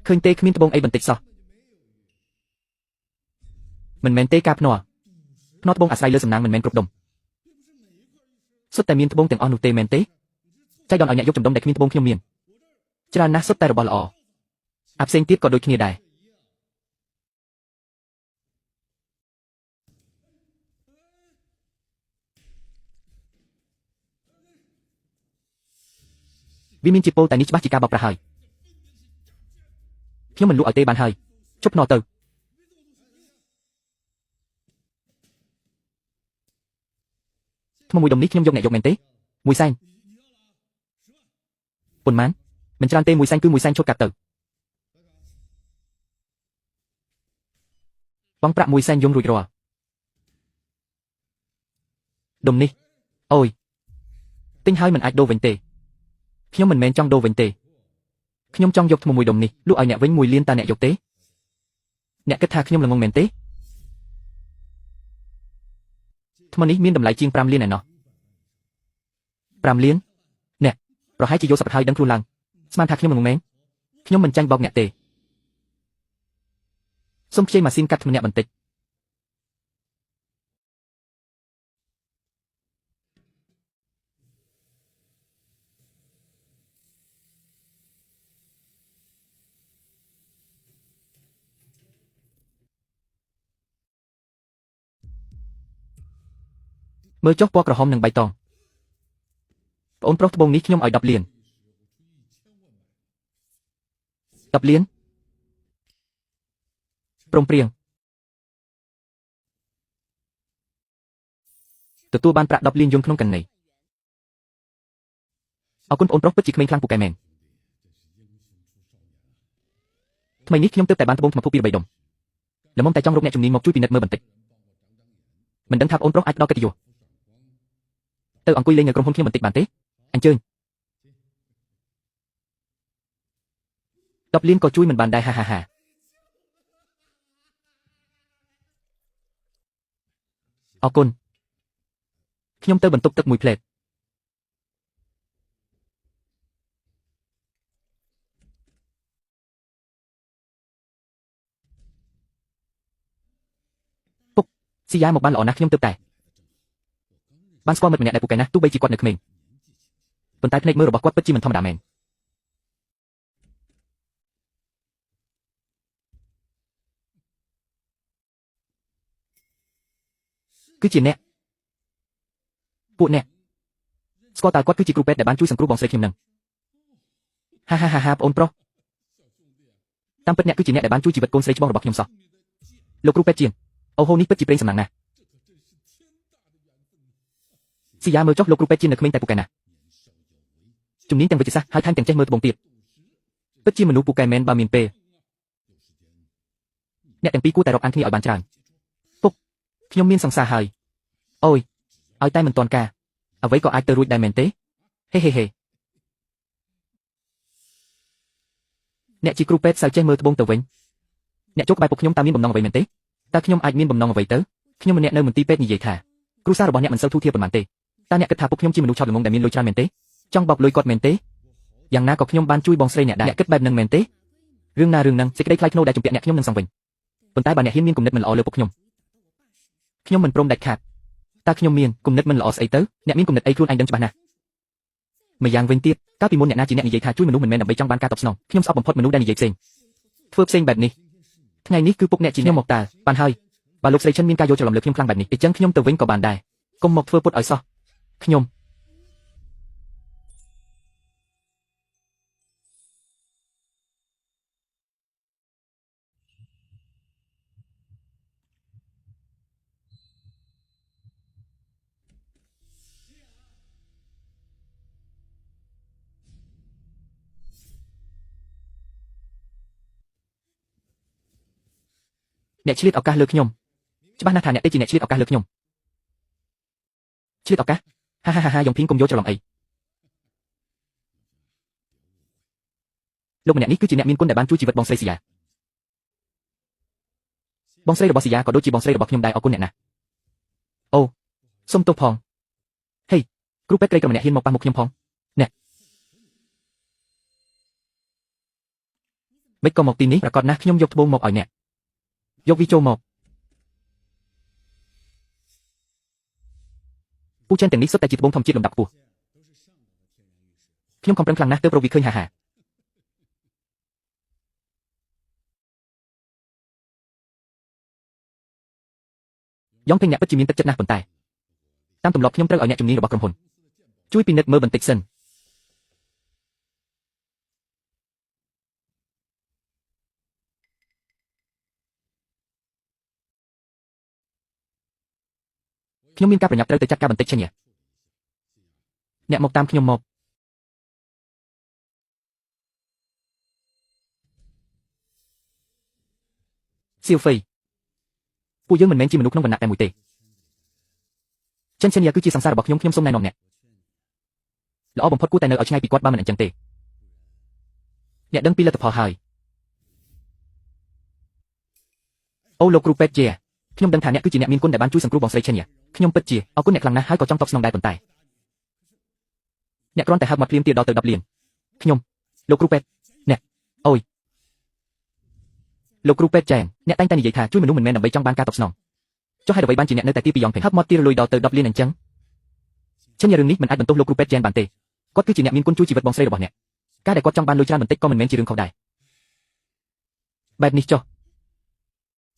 ឃើញទេគ្មានត្បូងអីបន្តិចសោះ មិនមែនទេការភ្នាល់ត្បូងអាស្រ័យលើសំណាងមិនមែនគ្រប់ដុំសុទ្ធតែមានត្បូងទាំងអស់នោះទេមែនទេចៃដន្យឲ្យអ្នកយកចំដុំដែលគ្មានត្បូងខ្ញុំមានច្រើនណាស់សុទ្ធតែរបស់ល្អអាផ្សេងទៀតក៏ដូចគ្នាដែរវាមានជាពលតែនេះច្បាស់ជាការបោកប្រាស់ហើយខ្ញុំមិនលក់ឲ្យទេបានហើយជប់ភ្នាល់ទៅថ្មមួយដុំនេះខ្ញុំយកអ្នកយកមែនទេមួយសែនប៉ុន្មានមិនច្រើនទេមួយសែនគឺមួយសែនឈុតកាត់ទៅបង់ប្រាក់មួយសែនយំរួចរាល់ដុំនេះអូយទិញហើយមិនអាចដូរវិញទេខ្ញុំមិនមែនចង់ដូរវិញទេខ្ញុំចង់យកថ្មមួយដុំនេះលក់ឲ្យអ្នកវិញ1 លានតើអ្នកយកទេអ្នកគិតថាខ្ញុំល្ងងមែនទេថ្មនេះមានតម្លៃជាង5 លានឯណោះ5 លានអ្នកប្រហែលជាយកសប្តាហ៍ហើយដឹងខ្លួនឡើងស្មានថាខ្ញុំល្ងងមែនខ្ញុំមិនចាញ់បោកអ្នកទេសូមខ្ចីម៉ាស៊ីនកាត់ថ្មអ្នកបន្តិចមើលចុះពណ៌ក្រហមនិងបៃតងប្អូនប្រុសត្បូងនេះខ្ញុំឲ្យ10 លាន10 លានព្រមព្រៀងទទួលបានប្រាក់10 លានយន្តក្នុងកណ្ណីអរគុណប្អូនប្រុសពិតជាក្មេងខ្លាំងពូកែមែនថ្មីនេះខ្ញុំទើបតែបានត្បូងថ្មភពពី3 ដុំល្មមតែចង់រកអ្នកជំនាញមកជួយពិនិត្យមើលបន្តិចមិនដឹងថាប្អូនប្រុសអាចផ្ដល់កិត្តិយសទៅអង្គុយលេងនៅក្រុមហ៊ុនខ្ញុំបន្តិចបានទេអញ្ជើញ10 លានក៏ជួយមិនបានដែរហាហាហាអរគុណខ្ញុំទៅបន្ទប់ទឹកមួយផ្លេតពុកស៊ីយ៉ាមកបានល្អណាស់ខ្ញុំទើបតែបានស្គាល់មិត្តម្នាក់ដែលពូកែណាស់ទោះបីជាគាត់នៅក្មេងប៉ុន្តែភ្នែកមើលរបស់គាត់ពិតជាមិនធម្មតាមែនគឺជាអ្នកពួកអ្នកស្គាល់តើគាត់គឺជាគ្រូពេទ្យដែលបានជួយសង្គ្រោះបងស្រីខ្ញុំនឹងហាហាហាហាប្អូនប្រុសតាមពិតអ្នកគឺជាអ្នកដែលបានជួយជីវិតកូនស្រីច្បងរបស់ខ្ញុំសោះលោកគ្រូពេទ្យជាងអូហូនេះពិតជាព្រេងសំណាងណាស់ស៊ីយ៉ាមើលចុះលោកគ្រូពេទ្យជានៅក្មេងតែពូកែណាស់ជំនាញទាំងវិទ្យាសាស្ត្រហើយថែមទាំងចេះមើលត្បូងទៀតពិតជាមនុស្សពូកែមែនបើមានពេលអ្នកទាំងពីរគួរតែរាប់អានគ្នាឲ្យបានច្រើនពុកខ្ញុំមានសង្សារហើយអូយឲ្យតែមិនទាន់ការអ្វីក៏អាចទៅរួចដែរមែនទេហេហេហេអ្នកជាគ្រូពេទ្យសើចេះមើលត្បូងទៅវិញអ្នកចូលក្បែរពុកខ្ញុំតើមានបំណងអ្វីមែនទេតើខ្ញុំអាចមានបំណងអ្វីទៅខ្ញុំម្នាក់នៅមន្ទីរពេទ្យនិយាយថាគ្រូសាររបស់អ្នកមិនសូវធូរធារប៉ុន្មានទេតើអ្នកគិតថាពុកខ្ញុំជាមនុស្សឆោតល្ងងដែលមានលុយច្រើនមែនទេចង់បោកលុយគាត់មែនទេយ៉ាងណាក៏ខ្ញុំបានជួយបងស្រីអ្នកដែរអ្នកគិតបែបនឹងមែនទេរឿងណារឿងហ្នឹងសេចក្តីថ្លៃថ្នូរដែលជំពាក់អ្នកខ្ញុំនឹងសងវិញប៉ុន្តែបើអ្នកហ៊ានមានគំនិតមិនល្អលើពុកខ្ញុំមិនព្រមដាច់ខាតតើខ្ញុំមានគំនិតមិនល្អស្អីទៅអ្នកមានគំនិតអីខ្លួនឯងដឹងច្បាស់ណាស់ម្យ៉ាងវិញទៀតកាលពីមុនអ្នកណាជាអ្នកនិយាយថាជួយមនុស្សមិនមែនដើម្បីចង់បានការតបស្នងខ្ញុំស្អប់បំផុតមនុស្សដែលនិយាយផ្សេងធ្វើផ្សេងបែបនេះថ្ងៃនេះគឺពុកអ្នកជាខ្ញុំមកតើបានហើយបើលោកស្រីឈិនមានការយល់ច្រឡំលើខ្ញុំខ្លាំងបែបនេះអញ្ចឹងខ្ញុំទៅវិញក៏បានដែរកុំមកធ្វើពុតឲ្យសោះខ្ញុំអ្នកឆ្លៀតឱកាសលើខ្ញុំច្បាស់ណាស់ថាអ្នកទេជាអ្នកឆ្លៀតឱកាសលើខ្ញុំឆ្លៀតឱកាសហាហាហាយងភីងកុំយកច្រឡំអីលោកម្នាក់នេះគឺជាអ្នកមានគុណដែលបានជួយជីវិតបងស្រីស៊ីយ៉ាបងស្រីរបស់ស៊ីយ៉ាក៏ដូចជាបងស្រីរបស់ខ្ញុំដែរអរគុណអ្នកណាអូសុំទោសផងហេគ្រូពេទ្យក្រីក្រម្នាក់ហ៊ានមកប៉ះមុខខ្ញុំផងអ្នកមិនក៏មកទីនេះប្រកាសណាស់ខ្ញុំយកត្បូងមកឲ្យអ្នកយកវាចូលមក ពូឆេនទាំងនេះសុទ្ធតែជាត្បូងធម្មជាតិលំដាប់ខ្ពស់ខ្ញុំខំប្រឹងខ្លាំងណាស់ទើបរកវាឃើញហាយ៉ងពេញអ្នកពិតជាមានទឹកចិត្តណាស់ប៉ុន្តែតាមទម្លាប់ខ្ញុំត្រូវឲ្យអ្នកជំនាញរបស់ក្រុមហ៊ុនជួយពិនិត្យមើលបន្តិចសិនខ្ញុំមានការប្រញាប់ត្រូវទៅចាត់ការបន្តិចឆេញអ្នកមកតាមខ្ញុំមកសៀវហ្វៃពួកយើងមិនមែនជាមនុស្សក្នុងវណ្ណៈតែមួយទេចិនឆេញគឺជាសង្សាររបស់ខ្ញុំសូមណែនាំអ្នកល្អបំផុតគួរតែនៅឲ្យឆ្ងាយពីគាត់បើមិនអញ្ចឹងទេអ្នកដឹងពីលទ្ធផលហើយអូលោកគ្រូពេទ្យជាខ្ញុំដឹងថាអ្នកគឺជាអ្នកមានគុណដែលបានជួយសង្គ្រោះបងស្រីឆេញខ្ញុំពិតជាអរគុណអ្នកខ្លាំងណាស់ហើយក៏ចង់តបស្នងដែរប៉ុន្តែអ្នកគ្រាន់តែហៅមកភ្លាមទៀតដល់ទៅ10លានខ្ញុំលោកគ្រូពេទ្យអ្នកអូយលោកគ្រូពេទ្យចែនអ្នកតែងតែនិយាយថាជួយមនុស្សមិនមែនដើម្បីចង់បានការតបស្នងចុះហេតុអ្វីបានជាអ្នកនៅតែទីពីយ៉ងពេញហឹបមកទីរលួយដល់ទៅ10លានអញ្ចឹងឆេញរឿងនេះមិនអាចបន្ទោសលោកគ្រូពេទ្យចែនបានទេគាត់គឺជាអ្នកមានគុណជួយជីវិតបងស្រីរបស់អ្នកការដែលគាត់ចង់បានលុយច្រើនបន្តិចក៏មិនមែនជារឿងខុសដែរបែបនេះចុះ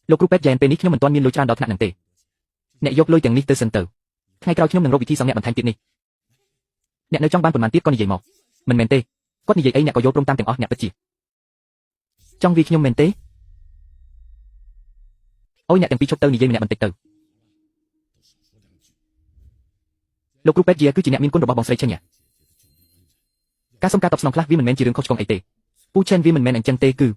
លោកគ្រូពេទ្យយ៉ែនពេលនេះខ្ញុំមិនទាន់មានលុយច្រើនដល់ថ្នាក់ហ្នឹងទេអ្នកយកលុយទាំងនេះទៅសិនទៅថ្ងៃក្រោយខ្ញុំនឹងរកវិធីសងអ្នកបន្ថែមទៀតនេះអ្នកនៅចង់បានប៉ុន្មានទៀតក៏និយាយមកមិនមែនទេគាត់និយាយអីអ្នកក៏យល់ព្រមតាមទាំងអស់អ្នកពិតជាចង់វាខ្ញុំមែនទេអូយអ្នកទាំងពីរឈប់ទៅនិយាយម្នាក់បន្តិចទៅលោកគ្រូពេទ្យគឺជាអ្នកមានគុណរបស់បងស្រីឆេញការសុំការតបស្នងខ្លះវាមិនមែនជារឿងខុសឆ្គងអីទេពូឆេនវាមិនមែនអញ្ចឹងទេគឺ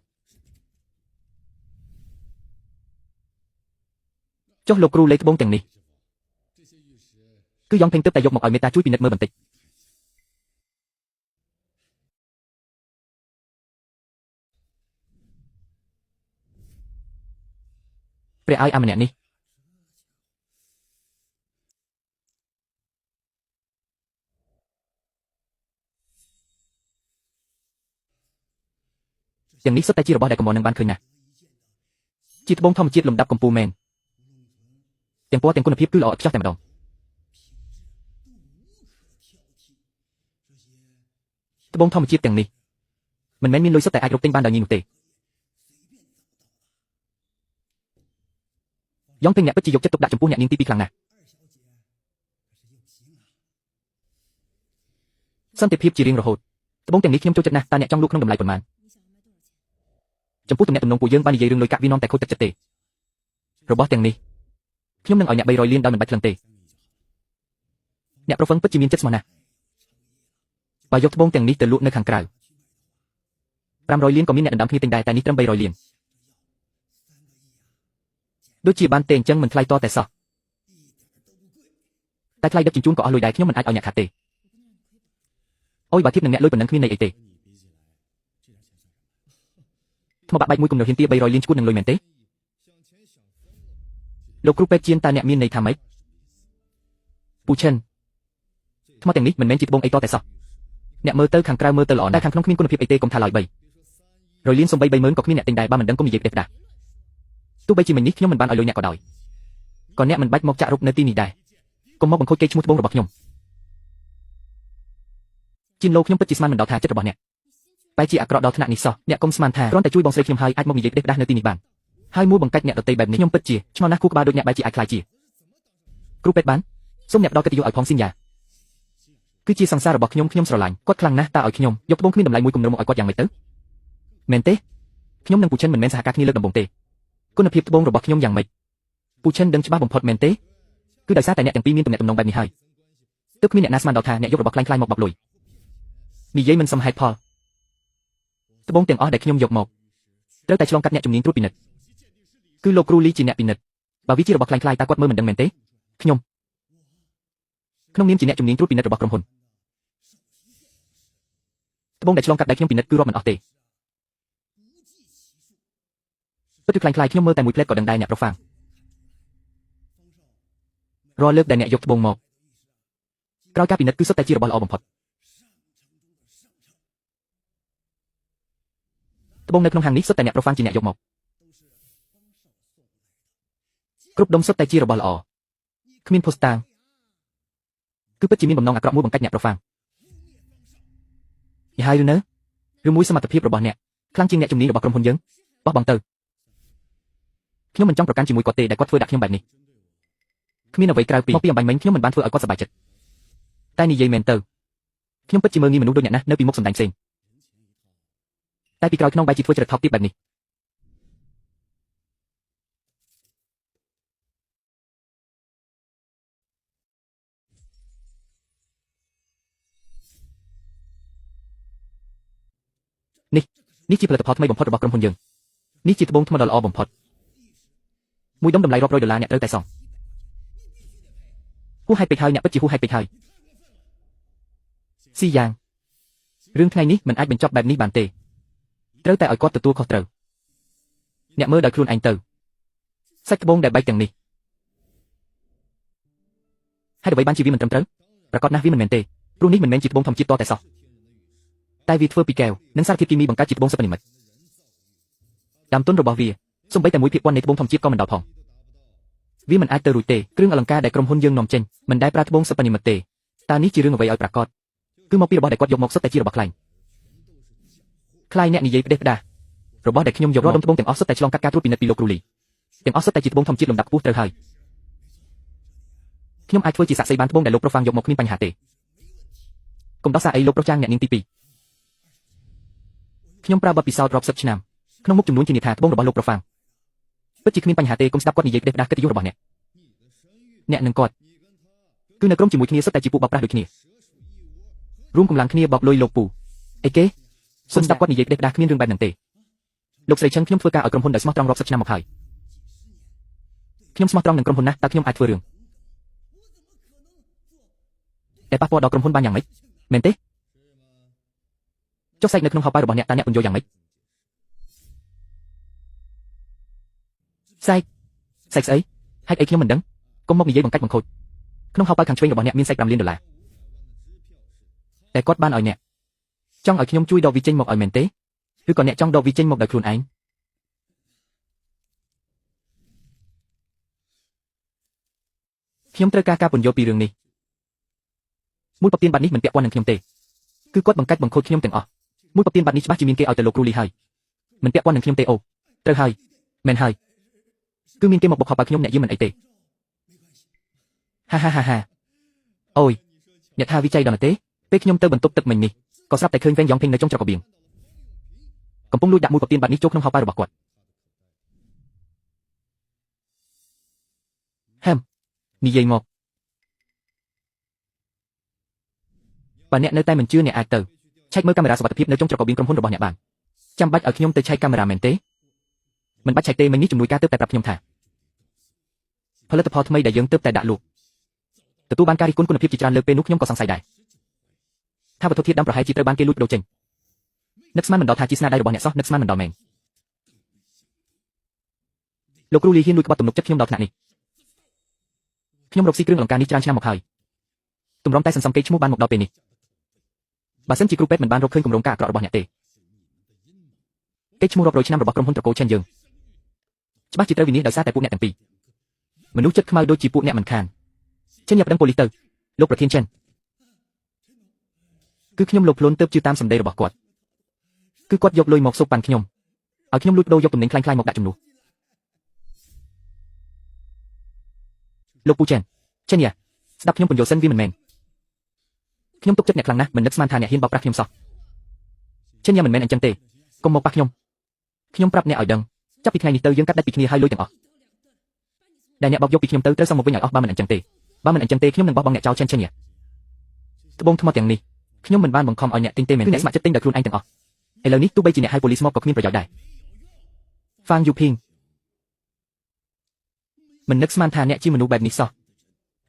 ចុះលោកគ្រូលេខត្បូងទាំងនេះគឺយ៉ងពេញទើបតែយកមកឲ្យមេតាជួយពិនិត្យមើលបន្តិចព្រះអាយអាម្នាក់នេះទាំងនេះសុទ្ធតែជារបស់ដែលកំមនឹងបានឃើញណាស់ជាត្បូងធម្មជាតិលំដាប់កំពូលមែនទាំងពណ៌ទាំងគុណភាពគឺល្អឥតខ្ចោះតែម្ដងត្បូងធម្មជាតិទាំងនេះមិនមែនមានលុយសុទ្ធតែអាចរកទិញបានដោយងាយនោះទេយ៉ងពេញអ្នកពិតជាយកចិត្តទុកដាក់ចំពោះអ្នកនាងទី2ខ្លាំងណាស់សន្តិភាពជារៀងរហូតត្បូងទាំងនេះខ្ញុំចូលចិត្តណាស់តើអ្នកចង់លក់ក្នុងតម្លៃប៉ុន្មានចំពោះទំនាក់ទំនងពួកយើងបាននិយាយរឿងលុយកាក់វានាំតែខូចទឹកចិត្តទេរបស់ទាំងនេះខ្ញុំនឹងឲ្យអ្នក300លានដោយមិនបាច់ខ្លឹងទេអ្នកប្រុសហ្វឹងពិតជាមានចិត្តស្មោះណាស់បើយកត្បូងទាំងនេះទៅលក់នៅខាងក្រៅ500លានក៏មានអ្នកដណ្ដើមគ្នាទិញដែរតែនេះត្រឹម300លានដូចជាបានទេអញ្ចឹងមិនថ្លៃតតែសោះតែថ្លៃដឹកជញ្ជូនក៏អស់លុយដែរខ្ញុំមិនអាចឲ្យអ្នកខាតទេអូយបើធៀបនឹងអ្នកលុយប៉ុណ្ណឹងគ្មានន័យអីទេថ្មបាក់បែកមួយគំនៅហ៊ានទា300លានឈួតនឹងលុយមែនទេលោកគ្រូពេទ្យជាតើអ្នកមានន័យថាម៉េចពូឆិនថ្មទាំងនេះមិនមែនជាត្បូងអីតតែសោះអ្នកមើលទៅខាងក្រៅមើលទៅល្អតែខាងក្នុងគ្មានគុណភាពអីទេកុំថាឡើយ300លានសំបី30000ក៏គ្មានអ្នកទិញដែរបើមិនដឹងកុំនិយាយផ្ដេសផ្ដាសទោះបីជាមិញនេះខ្ញុំមិនបានឲ្យលុយអ្នកក៏ដោយក៏អ្នកមិនបាច់មកចាក់រុកនៅទីនេះដែរកុំមកបង្ខូចកេរ្តិ៍ឈ្មោះត្បូងរបស់ខ្ញុំជាលោកខ្ញុំពិតជាស្មានមិនដល់ថាចិត្តរបស់អ្នកបែរជាអាក្រក់ដល់ថ្នាក់នេះសោះអ្នកកុំស្មានថាគ្រាន់តែជួយបងស្រីខ្ញុំហើយអាចមកនិយាយផ្ដេសផ្ដាសនៅទីនេះបានហើយមួយបង្កាច់អ្នកដទៃបែបនេះខ្ញុំពិតជាឆ្ងល់ណាស់គូក្បាលដូចអ្នកបែរជាអាចខ្លាចជាគ្រូពេទ្យបានសូមអ្នកផ្ដល់កិត្តិយសឲ្យផងស៊ីនយ៉ាគឺជាសង្សាររបស់ខ្ញុំស្រឡាញ់គាត់ខ្លាំងណាស់តើឲ្យខ្ញុំយកត្បូងគ្មានតម្លៃមួយគំនុំមកឲ្យគាត់យ៉ាងម៉េចទៅមែនទេខ្ញុំនិងពូឆិនមិនមែនសហការគ្នាលើកដំបូងទេគុណភាពត្បូងរបស់ខ្ញុំយ៉ាងម៉េចពូឆិនដឹងច្បាស់បំផុតមែនទេគឺដោយសារតែអ្នកទាំងពីរមានទំនាក់ទំនងបែបនេះហើយទើបគ្មានអ្នកណាស្មានដល់ថាអ្នកយករបស់ខ្លាំងៗមកបោកលុយនិយាយមិនសមហេតុផលត្បូងទាំងអស់ដែលខ្ញុំយកមកត្រូវតែឆ្លងកាត់អ្នកជំនាញត្រួតពិនិត្យគឺលោកគ្រូលីជាអ្នកពិនិត្យបើវាជារបស់ខ្លាំងៗតើគាត់មើលមិនដឹងមែនទេខ្ញុំក្នុងនាមជាអ្នកជំនាញត្រួតពិនិត្យរបស់ក្រុមហ៊ុនត្បូងដែលឆ្លងកាត់ដៃខ្ញុំពិនិត្យគឺរាប់មិនអស់ទេពិតគឺខ្លាំងៗខ្ញុំមើលតែមួយផ្លែតក៏ដឹងដែរអ្នកប្រុសហ្វាងរាល់លើកដែលអ្នកយកត្បូងមកក្រោយការពិនិត្យគឺសុទ្ធតែជារបស់ល្អបំផុតត្បូងនៅក្នុងហាងនេះសុទ្ធតែអ្នកប្រុសហ្វាងជាអ្នកយកមកគ្រប់ដុំសុទ្ធតែជារបស់ល្អគ្មានភស្តុតាង គឺពិតជាមានបំណងអាក្រក់មួយបង្កាច់អ្នកប្រហ្វាំងយីហើយឬនៅឬមួយសមត្ថភាពរបស់អ្នកខ្លាំងជាងអ្នកជំនាញរបស់ក្រុមហ៊ុនយើងបោះបង់ទៅខ្ញុំមិនចង់ប្រកាន់ជាមួយគាត់ទេដែលគាត់ធ្វើដាក់ខ្ញុំបែបនេះគ្មានអ្វីក្រៅពីមកពីអំបញ្ញមិញខ្ញុំមិនបានធ្វើឲ្យគាត់សប្បាយចិត្តតែនិយាយមែនទៅខ្ញុំពិតជាមើលងាយមនុស្សដូចអ្នកណានៅពីមុខសម្ដែងផ្សេងតែពីក្រោយខ្នងបែរជាធ្វើចរិតថោកទាបបែបនេះនេះជាផលិតផលថ្មីបំផុតរបស់ក្រុមហ៊ុនយើងនេះជាត្បូងថ្មដ៏ល្អបំផុតមួយដុំតម្លៃរាប់រយដុល្លារអ្នកត្រូវតែសងហួសហេតុពេកហើយអ្នកពិតជាហួសហេតុពេកហើយស៊ីយ៉ាងរឿងថ្ងៃនេះមិនអាចបញ្ចប់បែបនេះបានទេត្រូវតែឲ្យគាត់ទទួលខុសត្រូវអ្នកមើលដោយខ្លួនឯងទៅសាច់ត្បូងដែលបែកទាំងនេះហើយអ្វីបានជាវាមិនត្រឹមត្រូវប្រកាសណាស់វាមិនមែនទេព្រោះនេះមិនមែនជាត្បូងធម្មជាតិតតែសោះតែវាធ្វើពីកែវនិងសារធាតុគីមីបង្កើតជាត្បូងសិប្បនិម្មិតដើមទុនរបស់វាសូម្បីតែ1%នៃត្បូងធម្មជាតិក៏មិនដល់ផងវាមិនអាចទៅរួចទេគ្រឿងអលង្ការដែលក្រុមហ៊ុនយើងនាំចេញមិនដែលប្រើត្បូងសិប្បនិម្មិតទេតើនេះជារឿងអ្វីឲ្យប្រាកដគឺមកពីរបស់ដែលគាត់យកមកសុទ្ធតែជារបស់ខ្លែងអ្នកនិយាយផ្ដេសផ្ដាសរបស់ដែលខ្ញុំយករកដុំត្បូងទាំងអស់សុទ្ធតែឆ្លងកាត់ការត្រួតពិនិត្យពីលោកគ្រូលីទាំងអស់សុទ្ធតែជាត្បូងធម្មជាតិលំដាប់ខ្ពស់ត្រូវហើយខ្ញុំអាចធ្វើជាសាក្សីបានត្បូងដែលលោកប្រុសហ្វាំងយកមកគ្មានបញ្ហាទេកុំដោះសារអីលោកប្រុសចាងអ្នកនាងទី2ខ្ញុំប្រើបទពិសោធន៍រាប់សិបឆ្នាំក្នុងមុខចំនួនជានិយាយថាត្បូងរបស់លោកប្រុសហ្វាំងពិតជាគ្មានបញ្ហាទេកុំស្ដាប់គាត់និយាយផ្ដេសផ្ដាសកិត្តិយសរបស់អ្នកនិងគាត់គឺនៅក្រុមជាមួយគ្នាសុទ្ធតែជាពួកបបប្រាស់ដូចគ្នារួមកម្លាំងគ្នាបបលុយលោកពូអីគេសូមស្ដាប់គាត់និយាយផ្ដេសផ្ដាសគ្មានរឿងបែបហ្នឹងទេលោកស្រីឈឹងខ្ញុំធ្វើការឲ្យក្រុមហ៊ុនដោយស្មោះត្រង់រាប់សិបឆ្នាំមកហើយខ្ញុំស្មោះត្រង់នឹងក្រុមហ៊ុនណាស់តើខ្ញុំអាចធ្វើរឿងតែប៉ះពាល់ដល់ក្រុមហ៊ុនបានយ៉ាងម៉េចមែនទេចុះសាច់នៅក្នុងហោប៉ៅរបស់អ្នកតើអ្នកពន្យល់យ៉ាងម៉េចសាច់ស្អីហេតុអីខ្ញុំមិនដឹងកុំមកនិយាយបង្កាច់បង្ខូចក្នុងហោប៉ៅខាងឆ្វេងរបស់អ្នកមានសាច់5លានដុល្លារតែគាត់បានឲ្យអ្នកចង់ឲ្យខ្ញុំជួយដកវាចេញមកឲ្យមែនទេឬក៏អ្នកចង់ដកវាចេញមកដោយខ្លួនឯងខ្ញុំត្រូវការពន្យល់ពីរឿងនេះមួយប្រធានបទនេះមិនពាក់ព័ន្ធនឹងខ្ញុំទេគឺគាត់បង្កាច់បង្ខូចខ្ញុំទាំងអស់មួយប្រធានបទនេះច្បាស់ជាមានគេឲ្យទៅលោកគ្រូលីហើយមិនពាក់ព័ន្ធនឹងខ្ញុំទេអូត្រូវហើយមែនហើយគឺមានគេមកបុកហោប៉ៅខ្ញុំអ្នកយាមមិនអីទេហាអូយអ្នកថាវិច័យដល់ទេពេលខ្ញុំទៅបន្ទប់ទឹកមិញនេះក៏ស្រាប់តែឃើញវែងយ៉ងភេងនៅចុងច្រករបៀងកំពុងលួចដាក់មួយប្រទានបាត់នេះចូលក្នុងហោប៉ៅរបស់គាត់និយាយមកបើអ្នកនៅតែមិនជឿអ្នកអាចទៅឆែកមើលកាមេរ៉ាសុវត្ថិភាពនៅចុងច្រករបៀងក្រុមហ៊ុនរបស់អ្នកបានចាំបាច់ឲ្យខ្ញុំទៅឆែកកាមេរ៉ាមែនទេមិនបាច់ឆែកទេមិញនេះជំនួយការទើបតែប្រាប់ខ្ញុំថាផលិតផលថ្មីដែលយើងទើបតែដាក់លក់ទទួលបានការរិះគន់គុណភាពជាច្រើនលើកពេលនោះខ្ញុំក៏សង្ស័យដែរថាវត្ថុធាតុដើមប្រហែលជាត្រូវបានគេលួចបដូរចេញនឹកស្មានមិនដល់ថាជាស្នាដៃរបស់អ្នកសោះនឹកស្មានមិនដល់មែនលោកគ្រូលីហ៊ានលួចក្បត់ទំនុកចិត្តខ្ញុំដល់ថ្នាក់នេះខ្ញុំរកស៊ីគ្រឿងអលង្ការនេះច្រើនឆ្នាំមកហើយទម្រាំតែសន្សំកេរ្តិ៍ឈ្មោះបានមកដល់ពេលនេះបើសិនជាគ្រូពេទ្យមិនបានរកឃើញគម្រោងការអាក្រក់របស់អ្នកទេកេរ្តិ៍ឈ្មោះរាប់រយឆ្នាំរបស់ក្រុមហ៊ុនត្រកូលឆិនយើងច្បាស់ជាត្រូវវិនិច្ឆ័យដោយសារតែពួកអ្នកទាំងពីរមនុស្សចិត្តខ្មៅដូចជាពួកអ្នកមិនខានចិនយ៉ាប់ដឹងប៉ូលីសទៅលោកប្រធានចិនគឺខ្ញុំលោកខ្លួនទៅជឿតាមសម្ដីរបស់គាត់គឺគាត់យកលុយមកសូកប៉ាន់ខ្ញុំឲ្យខ្ញុំលួចដូរយកទំនិញខ្លាំងៗមកដាក់ជំនួសលោកពូចិនយ៉ាស្ដាប់ខ្ញុំពន្យល់សិនវាមិនមែនខ្ញុំទុកចិត្តអ្នកខ្លាំងណាស់មិននឹកស្មានថាអ្នកហ៊ានបោកប្រាស់ខ្ញុំសោះចិនយ៉ាមិនមែនអញ្ចឹងទេកុំមកប៉ះខ្ញុំប្រាប់អ្នកឲ្យដឹងចាប់ពីថ្ងៃនេះទៅយើងកាត់ដាច់ពីគ្នាហើយលុយទាំងអស់ដែលអ្នកបោកយកពីខ្ញុំទៅត្រូវសងមកវិញឲ្យអស់បើមិនអញ្ចឹងទេខ្ញុំនឹងបោះបង់អ្នកចោលចិនយ៉ាត្បូងថ្មទាំងនេះខ្ញុំមិនបានបង្ខំឲ្យអ្នកទិញទេមែនទេអ្នកស្ម័គ្រចិត្តទិញដោយខ្លួនឯងទាំងអស់ឥឡូវនេះទោះបីជាអ្នកហៅប៉ូលីសមកក៏គ្មានប្រយោជន៍ដែរហ្វាងយូភីងមិននឹកស្មានថាអ្នកជាមនុស្សបែបនេះសោះ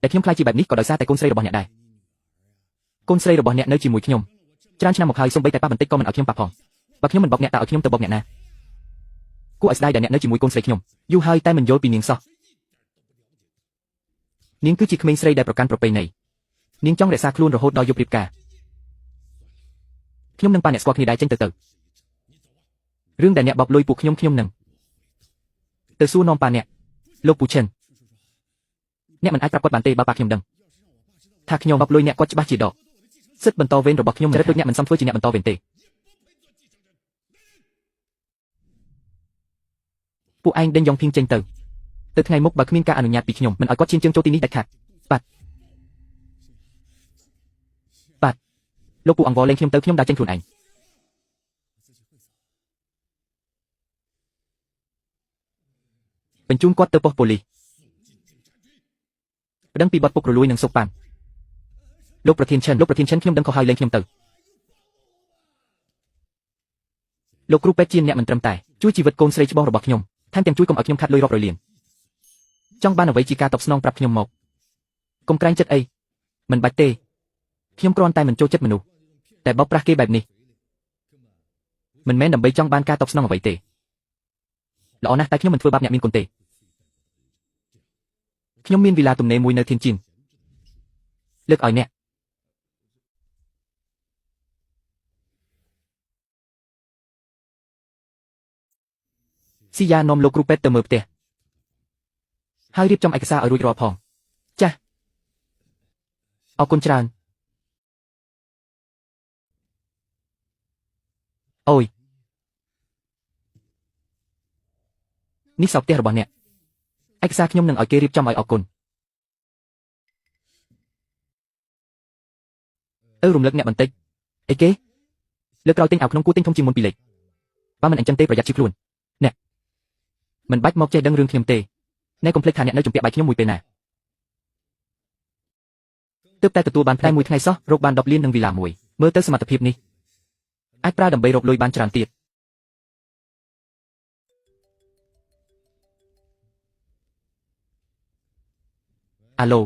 តែខ្ញុំខ្លាចជាបែបនេះក៏ដោយសារតែកូនស្រីរបស់អ្នកដែរកូនស្រីរបស់អ្នកនៅជាមួយខ្ញុំច្រើនឆ្នាំមកហើយសូម្បីតែប៉ះបន្តិចក៏មិនឲ្យខ្ញុំប៉ះផងបើខ្ញុំមិនបោកអ្នកតើឲ្យខ្ញុំទៅបោកអ្នកណាគួរឲ្យស្ដាយដែលអ្នកនៅជាមួយកូនស្រីខ្ញុំយូរហើយតែមិនយល់ពីនាងសោះនាងគឺជាក្មេងស្រីដែលប្រកាន់ប្រពៃណីនាងចង់រក្សាខ្លួនរហូតដល់យប់រៀបការខ្ញុំនឹងប៉ាអ្នកស្គាល់គ្នាដែរចេញទៅរឿងដែលអ្នកបោកលុយពួកខ្ញុំនឹងទៅសួរនាំប៉ាអ្នកលោកពូឈិនអ្នកមិនអាចប្រាប់គាត់បានទេបើប៉ាខ្ញុំដឹង ថាខ្ញុំបបលុយអ្នកគាត់ច្បាស់ជាដកសិទ្ធិបន្តវេនរបស់ខ្ញុំចរិតដូចអ្នកមិនសមធ្វើជាអ្នកបន្តវេនទេពួកឯងដេញយ៉ងភីងចេញទៅថ្ងៃមុខបើគ្មានការអនុញ្ញាតពីខ្ញុំមិនឲ្យគាត់ឈានជើងចូលទីនេះដាច់ខាតបាទលោកពូអង្វរលេងខ្ញុំទៅខ្ញុំដើរចេញខ្លួនឯងបញ្ជូនគាត់ទៅប៉ុស្តិ៍ប៉ូលីសប្តឹងពីបទពុករលួយនិងសុកប៉ាន់លោកប្រធានឈិនខ្ញុំដឹងខុសហើយលេងខ្ញុំទៅលោកគ្រូពេទ្យជាអ្នកមិនត្រឹមតែជួយជីវិតកូនស្រីច្បងរបស់ខ្ញុំថែមទាំងជួយកុំឲ្យខ្ញុំខាត់លុយរាប់រយលានចង់បានអ្វីជាការតបស្នងប្រាប់ខ្ញុំមកកុំក្រែងចិត្តអីមិនបាច់ទេខ្ញុំគ្រាន់តែមិនចូលចិត្តមនុស្សតែបោកប្រាស់គេបែបនេះមិនមែនដើម្បីចង់បានការតបស្នងអ្វីទេល្អណាស់តែខ្ញុំមិនធ្វើបាបអ្នកមានគុណទេខ្ញុំមានវីឡាទំនេរមួយនៅធានជីនលើកឲ្យអ្នកស៊ីយ៉ានាំលោកគ្រូពេទ្យទៅមើលផ្ទះហើយរៀបចំឯកសារឲ្យរួចរាល់ផងចាស់អរគុណច្រើនអូយនេះសោកផ្ទះរបស់អ្នកឯកសារខ្ញុំនឹងឲ្យគេរៀបចំឲ្យអរគុណរំលឹកអ្នកបន្តិចអីគេលើកក្រោយទិញឲ្យក្នុងគួរទិញធំជាងមុន2លេខបើមិនអញ្ចឹងទេប្រយ័ត្នជិះខ្លួនអ្នកមិនបាច់មកចេះដឹងរឿងខ្ញុំទេអ្នកកុំភ្លេចថាអ្នកនៅជំពាក់បាយខ្ញុំមួយពេលណាទើបតែទទួលបានផ្លែមួយថ្ងៃសោះរកបាន10លាននិងវីឡាមួយមើលទៅសមត្ថភាពនេះអាចប្រើដើម្បីរកលុយបានច្រើនទៀតអាឡូ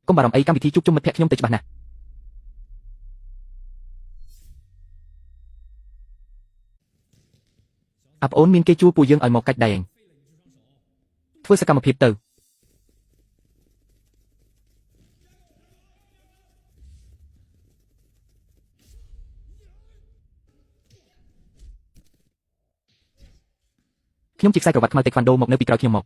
កុំបារម្ភអីកម្មវិធីជួបជុំមិត្តភក្តិខ្ញុំទៅច្បាស់ណាស់អាប្អូនមានគេជួពួកយើងឲ្យមកកាច់ដែងធ្វើសកម្មភាពទៅខ្ញុំជាខ្សែក្រវ៉ាត់ខ្មៅតេក្វាន់ដូមកនៅពីក្រោយខ្ញុំមក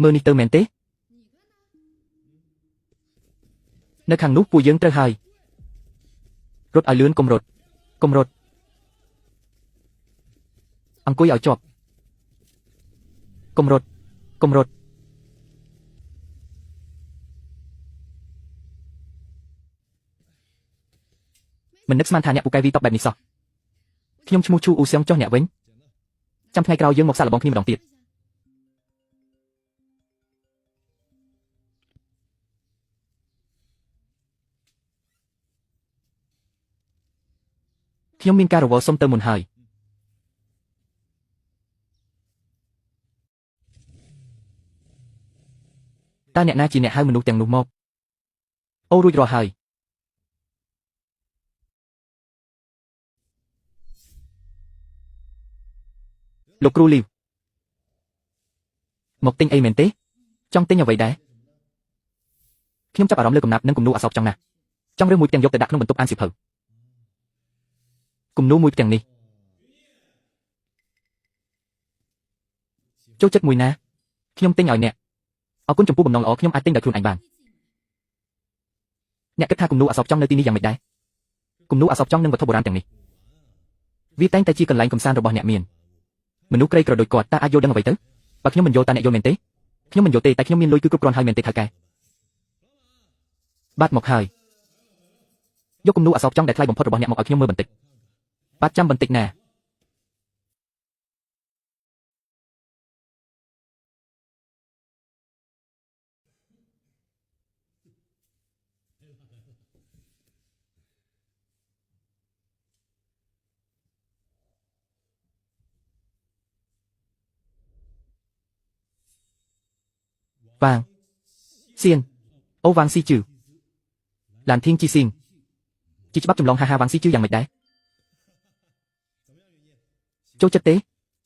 មើលនេះទៅមែនទេនៅខាងនោះពួកយើងត្រូវហើយរត់ឲ្យលឿនកុំរត់អង្គុយឲ្យជាប់កុំរត់មិននឹកស្មានថាអ្នកពូកែវីតបបែបនេះសោះខ្ញុំឈ្មោះឈូអ៊ូសៀងចុះអ្នកវិញចាំថ្ងៃក្រោយយើងមកសាកល្បងគ្នាម្ដងទៀតខ្ញុំមានការរវល់សុំទៅមុនហើយតើអ្នកណាជាអ្នកហៅមនុស្សទាំងនោះមកអូរួចរាល់ហើយលោកគ្រូលីវមកទិញអីមែនទេចង់ទិញអ្វីដែរខ្ញុំចាប់អារម្មណ៍លើកំណាប់និងគំនូរអសបចង់ណាស់ចង់រើសមួយផ្ទាំងយកទៅដាក់ក្នុងបន្ទប់អានសៀវភៅគំនូរមួយផ្ទាំងនេះចូលចិត្តមួយណាខ្ញុំទិញឲ្យអ្នកអរគុណចំពោះបំណងល្អខ្ញុំអាចទិញដោយខ្លួនឯងបានអ្នកគិតថាគំនូរអសបចង់នៅទីនេះយ៉ាងម៉េចដែរគំនូរអសបចង់នឹងវត្ថុបុរាណទាំងនេះវាតែងតែជាកន្លែងកំសាន្តរបស់អ្នកមានមនុស្សក្រីក្រដូចគាត់តើអាចយល់ដឹងអ្វីទៅបើខ្ញុំមិនយល់តើអ្នកយល់មែនទេខ្ញុំមិនយល់ទេតែខ្ញុំមានលុយគឺគ្រប់គ្រាន់ហើយមែនទេថៅកែបាទមកហើយយកគំនូរអសបចង់ដែលថ្លៃបំផុតរបស់អ្នកមកឲ្យខ្ញុំមើលបន្តិចបាទចាំបន្តិចណាវ៉ាងសៀងអូវ៉ាងស៊ីជឺឡានធីងជីស៊ីងជាច្បាប់ចម្លងហាហាវ៉ាងស៊ីជឺយ៉ាងម៉េចដែរ ចូលចិត្តទេ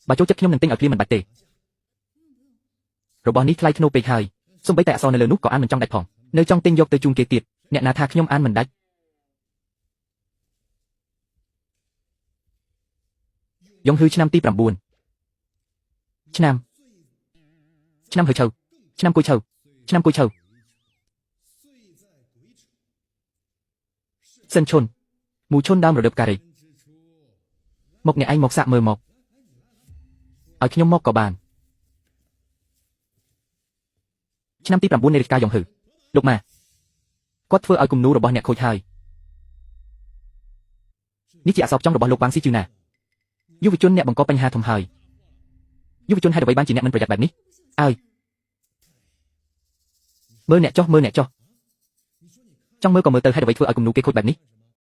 បើចូលចិត្តខ្ញុំនឹងទិញឲ្យព្រាមមិនបាច់ទេរបស់នេះថ្លៃធ្នូពេកហើយសូម្បីតែអក្សរនៅលើនោះក៏អានមិនចង់ដាច់ផងនៅចង់ទិញយកទៅជូនគេទៀតអ្នកណាថាខ្ញុំអានមិនដាច់យងហឺឆ្នាំទី9ឆ្នាំហឺឆៅឆ្នាំគួយឆៅឆ្នាំគួយឆៅសិនឈុនមូឈុនដើមរដូវការីមកអ្នកឯងមកសាក់មើលមកឲ្យខ្ញុំមកក៏បានឆ្នាំទី9នៃរជ្ជកាលយងហឺលោកម៉ាគាត់ធ្វើឲ្យគំនូររបស់អ្នកខូចហើយនេះជាអក្សរចំរបស់លោកវ៉ាងស៊ីជឿណាយុវជនអ្នកបង្កបញ្ហាធំហើយយុវជនហេតុអ្វីបានជាអ្នកមិនប្រយ័ត្នបែបនេះអើយមើលអ្នកចុះចង់មើលក៏មើលទៅហេតុអ្វីធ្វើឲ្យគំនូរគេខូចបែបនេះ